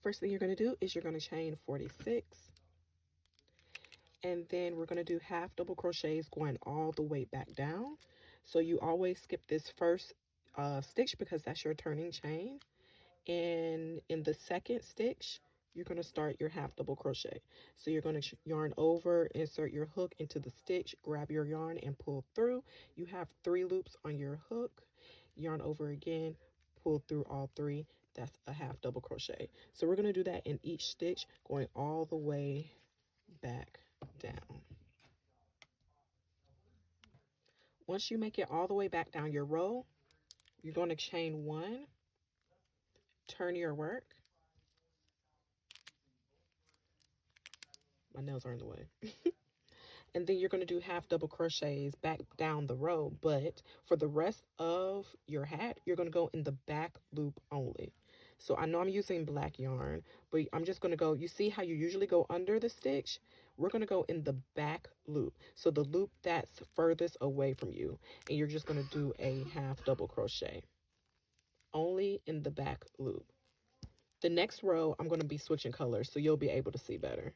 First thing you're going to do is you're going to chain 46, and then we're going to do half double crochets going all the way back down. So you always skip this first stitch because that's your turning chain, and in the second stitch you're going to start your half double crochet. So you're going to yarn over, insert your hook into the stitch, grab your yarn and pull through. You have 3 loops on your hook, yarn over again, pull through all 3. That's a half double crochet. So we're going to do that in each stitch going all the way back down. Once you make it all the way back down your row, you're going to chain 1, turn your work. My nails are in the way. And then you're going to do half double crochets back down the row, but for the rest of your hat you're going to go in the back loop only. So I know I'm using black yarn, but I'm just going to go, you see how you usually go under the stitch? We're going to go in the back loop, so the loop that's furthest away from you, and you're just going to do a half double crochet only in the back loop. The next row I'm going to be switching colors so you'll be able to see better.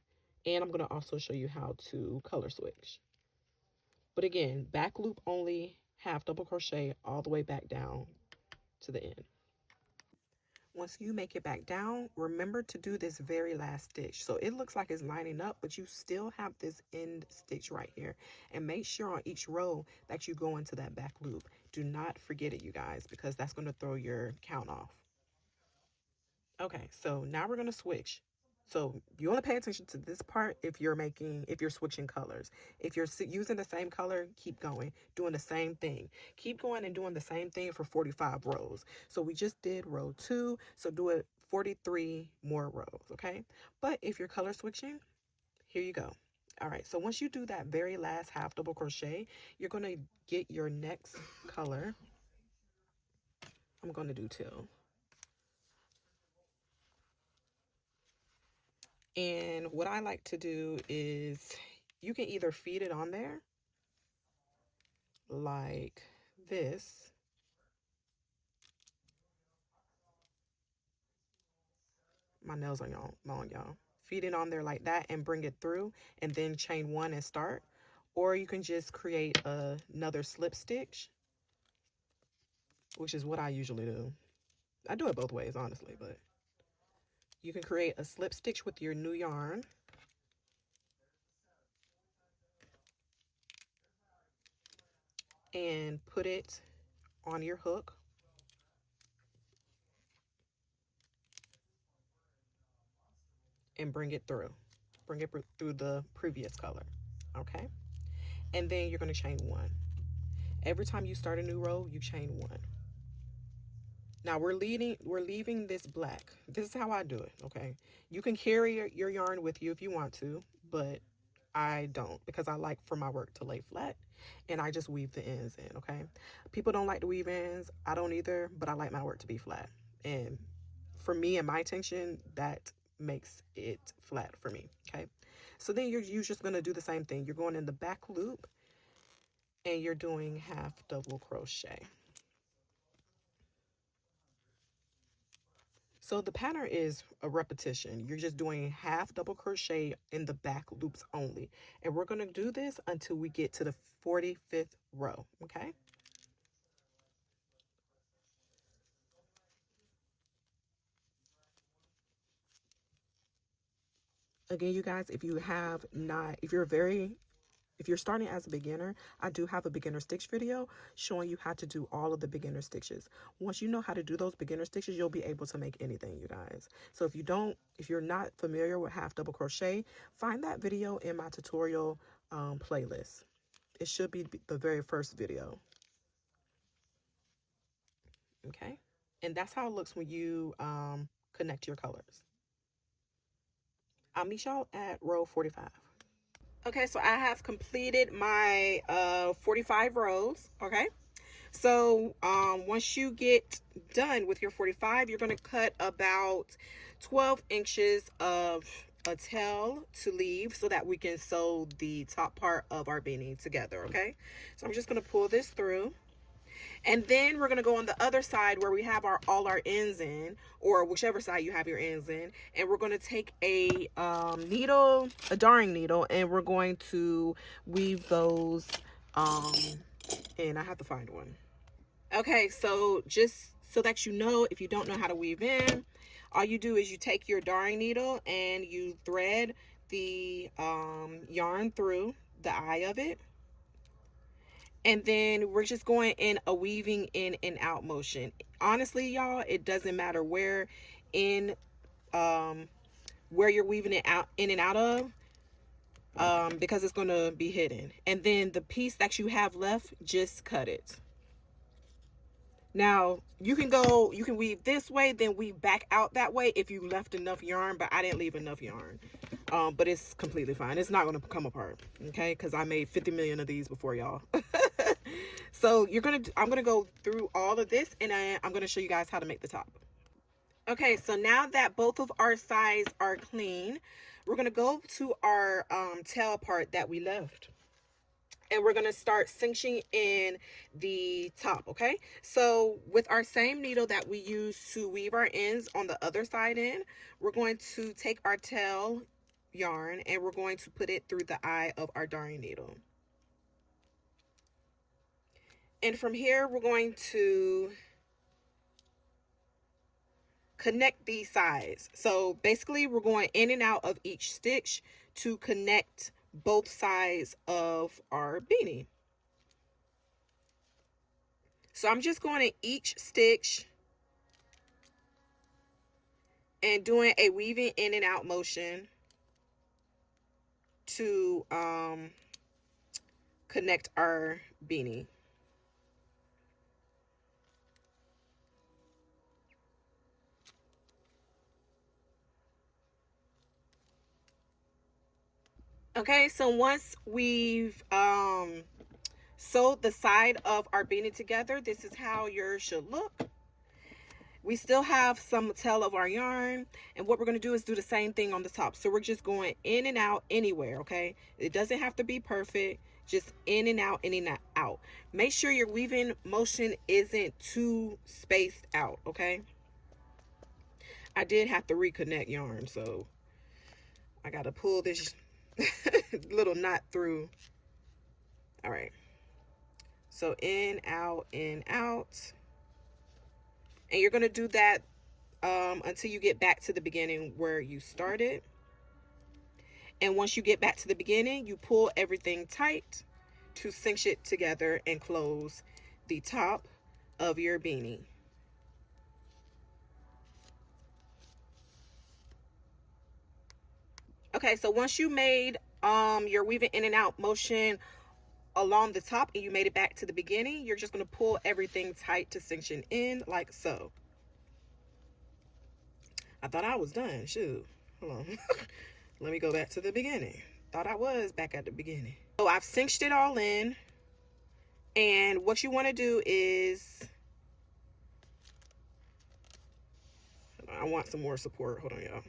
And I'm going to also show you how to color switch. But again, back loop only, half double crochet all the way back down to the end. Once you make it back down, remember to do this very last stitch. So it looks like it's lining up, but you still have this end stitch right here. And make sure on each row that you go into that back loop. Do not forget it, you guys, because that's going to throw your count off. Okay, so now we're going to switch. So you want to pay attention to this part if you're switching colors. If you're using the same color, keep going, doing the same thing. Keep going and doing the same thing for 45 rows. So we just did row 2, so do it 43 more rows, okay? But if you're color switching, here you go. All right, so once you do that very last half double crochet, you're going to get your next color. I'm going to do teal. And what I like to do is you can either feed it on there like this. My nails are long, y'all. Feed it on there like that and bring it through and then chain 1 and start. Or you can just create another slip stitch, which is what I usually do. I do it both ways, honestly, but you can create a slip stitch with your new yarn. And put it on your hook. And bring it through. Bring it through the previous color, okay? And then you're going to chain 1. Every time you start a new row, you chain 1. Now we're leaving this black. This is how I do it, okay? You can carry your yarn with you if you want to, but I don't, because I like for my work to lay flat, and I just weave the ends in, okay? People don't like to weave ends. I don't either, but I like my work to be flat. And for me and my tension, that makes it flat for me, okay? So then you're just going to do the same thing. You're going in the back loop, and you're doing half double crochet. So the pattern is a repetition. You're just doing half double crochet in the back loops only. And we're going to do this until we get to the 45th row, okay? Again, you guys, if you're starting as a beginner, I do have a beginner stitch video showing you how to do all of the beginner stitches. Once you know how to do those beginner stitches, you'll be able to make anything, you guys. So if you're not familiar with half double crochet, find that video in my tutorial playlist. It should be the very first video. Okay, and that's how it looks when you connect your colors. I'll meet y'all at row 45. Okay, so I have completed my 45 rows, okay? So once you get done with your 45, you're going to cut about 12 inches of a tail to leave so that we can sew the top part of our beanie together, okay? So I'm just going to pull this through. And then we're going to go on the other side where we have all our ends in, or whichever side you have your ends in. And we're going to take a needle, a darning needle, and we're going to weave those in. I have to find one. Okay, so just so that you know, if you don't know how to weave in, all you do is you take your darning needle and you thread the yarn through the eye of it. And then we're just going in a weaving in and out motion. Honestly, y'all, it doesn't matter where where you're weaving it out in and out of, because it's going to be hidden. And then the piece that you have left, just cut it. Now, you can weave this way, then weave back out that way if you left enough yarn, but I didn't leave enough yarn. But it's completely fine. It's not going to come apart, okay? Because I made 50 million of these before, y'all. So I'm going to go through all of this, and I'm going to show you guys how to make the top. Okay, so now that both of our sides are clean, we're going to go to our tail part that we left. And we're going to start cinching in the top, okay? So with our same needle that we use to weave our ends on the other side in, we're going to take our tail yarn and we're going to put it through the eye of our darning needle. And from here, we're going to connect these sides. So basically, we're going in and out of each stitch to connect both sides of our beanie. So I'm just going in each stitch and doing a weaving in and out motion to connect our beanie. Okay, so once we've sewed the side of our beanie together, this is how yours should look. We still have some tail of our yarn, and what we're going to do is do the same thing on the top. So we're just going in and out anywhere, okay? It doesn't have to be perfect, just in and out, in and out. Make sure your weaving motion isn't too spaced out, okay? I did have to reconnect yarn, so I got to pull this little knot through. All right, so in, out, and you're going to do that until you get back to the beginning where you started. And once you get back to the beginning, you pull everything tight to cinch it together and close the top of your beanie. Okay, so once you made your weaving in and out motion along the top and you made it back to the beginning, you're just going to pull everything tight to cinch it in like so. I thought I was done. Shoot. Hold on. Let me go back to the beginning. Thought I was back at the beginning. So I've cinched it all in. And what you want to do is, I want some more support. Hold on, y'all.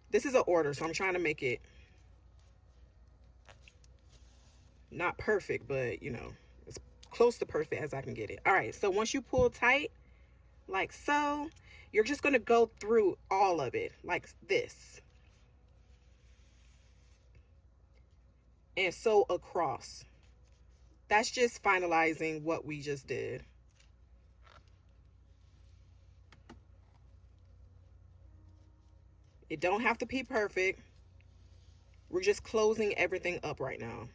This is an order, so I'm trying to make it not perfect, but you know, as close to perfect as I can get it. All right, so once you pull tight, like so, you're just going to go through all of it like this. And sew across. That's just finalizing what we just did. It don't have to be perfect. We're just closing everything up right now.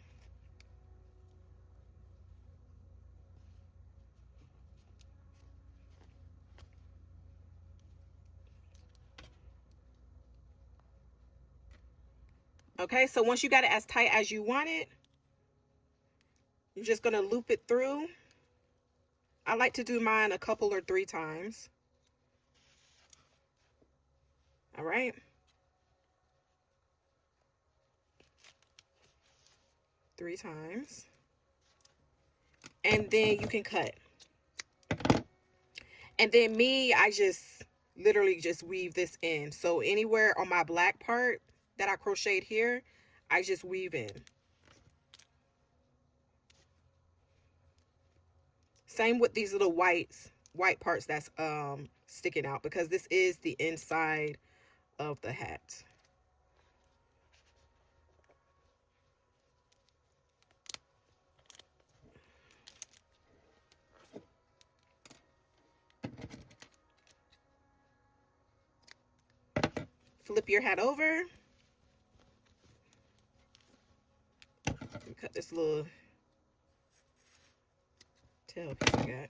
Okay, so once you got it as tight as you want it, you're just going to loop it through. I like to do mine a couple or 3 times. All right. 3 times. And then you can cut. And then me, I just literally just weave this in. So anywhere on my black part that I crocheted here, I just weave in. Same with these little white parts that's sticking out, because this is the inside of the hat. Flip your hat over. Cut this little tail piece I got.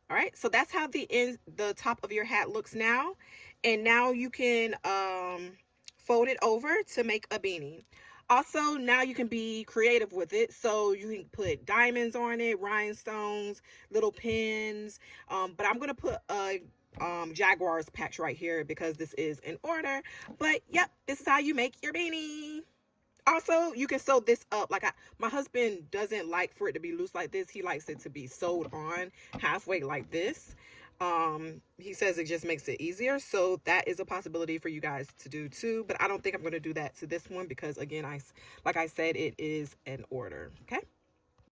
All right, so that's how the top of your hat looks now. And now you can fold it over to make a beanie. Also, now you can be creative with it. So you can put diamonds on it, rhinestones, little pins. But I'm going to put a Jaguar's patch right here because this is in order. But yep, this is how you make your beanie. Also, you can sew this up. Like my husband doesn't like for it to be loose like this. He likes it to be sewed on halfway like this. He says it just makes it easier. So that is a possibility for you guys to do too. But I don't think I'm going to do that to this one because, again, like I said, it is an order. Okay.